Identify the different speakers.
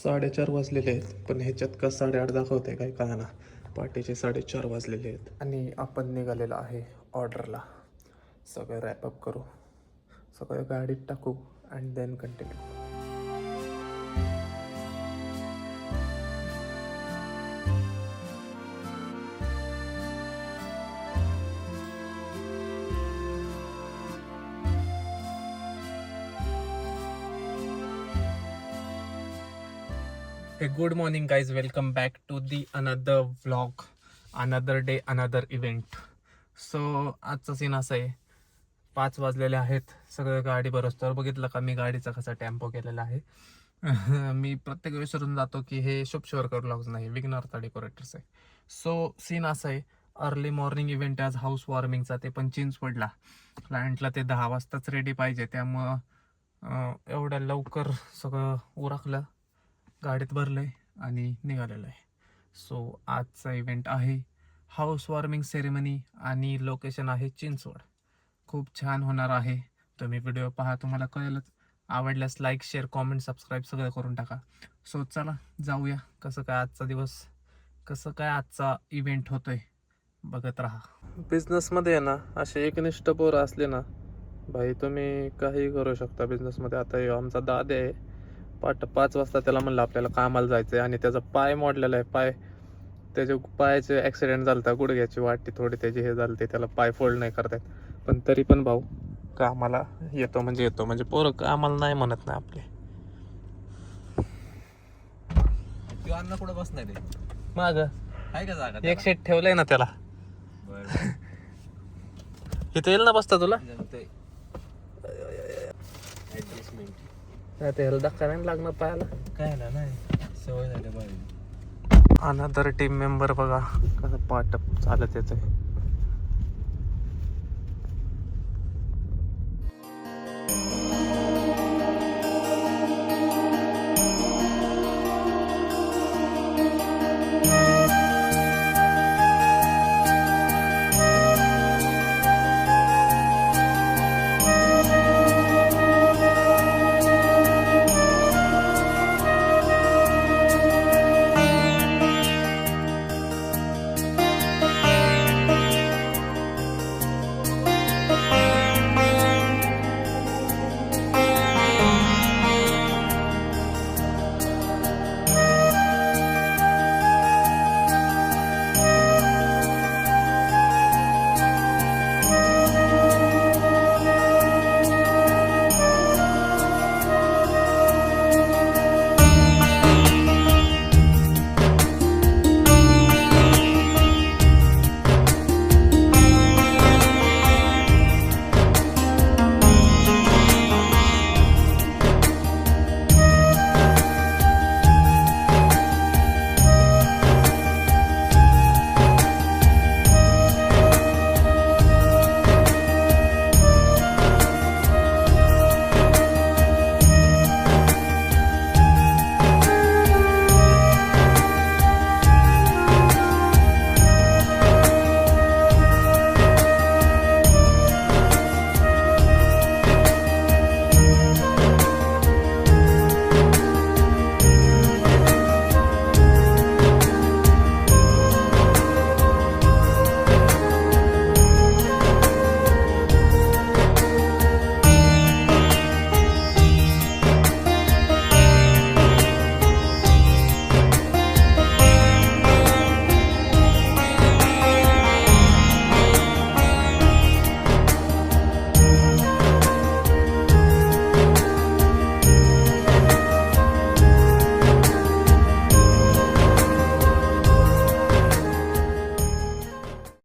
Speaker 1: 4:30 वाजलेले आहेत, पण ह्याच्यात का 8:30 दाखवते काय कळना. पहाटेचे 4:30 वाजलेले आहेत आणि आपण निघालेलो आहे ऑर्डरला. सगळं रॅपअप करू, सगळं गाडीत टाकू and then continue. Good morning guys, welcome back to the another vlog, another day, another event. So आजचा सीन असा आहे, 5 वाजलेले आहेत. सगळं गाडी बरोबर बघितलं का मी गाडीचा कसा टेम्पो केलेला आहे. मी प्रत्येक वेळेस विसरून जातो की हे शुभ शिवरकर व्लॉग्स नाही, विघ्नहर्ता डेकोरेटर्स आहे. सो सीन असा आहे, अर्ली मॉर्निंग इव्हेंट आज हाऊस वॉर्मिंगचा, ते पण चिंचवडला. क्लायंटला ते 10 वाजताच रेडी पाहिजे, त्यामुळं एवढ्या लवकर सगळं उरकलं, गाडीत भरलंय आणि निघालेलं आहे. सो आजचा इव्हेंट आहे हाऊस वॉर्मिंग सेरेमनी आणि लोकेशन आहे चिंचवड. खूप छान होणार आहे. तुम्ही व्हिडिओ पहा, तुम्हाला कळेलच. आवडल्यास लाईक, शेअर, कॉमेंट, सबस्क्राईब सगळं करून टाका. सो चला जाऊया, कसं काय आजचा दिवस, कसं काय आजचा इव्हेंट होतोय बघत राहा. बिझनेसमध्ये आहे ना, असे एकनिष्ठ पोरं असले ना भाई, तुम्ही काही करू शकता बिझनेसमध्ये. आता आमचा दादा आहे, 5 वाजता त्याला म्हणलं आपल्याला कामाला जायचं आहे आणि त्याचा पाय मोडलेला आहे. त्याच्या पायाचे ॲक्सिडेंट झाला, गुडघ्याची वाटी थोडी त्याची हे झाली, त्याला पाय फोल्ड नाही करता येत. पण तरी पण भाऊ कामाला येतो म्हणजे पोरं कामाला नाही म्हणत नाही आपले.
Speaker 2: अन्न कुठं बसणार आहे
Speaker 1: माग
Speaker 2: आहे का जागा?
Speaker 1: एक सीट ठेवलंय ना त्याला, इथे येईल ना बसता तुला.
Speaker 2: ऍडजस्टमेंट
Speaker 1: ह्याला धक्का नाही लागणार पायाला.
Speaker 2: काय ना नाही सवय झाली बाई.
Speaker 1: अनदर टीम मेंबर बघा कसं पाट चालत येतोय.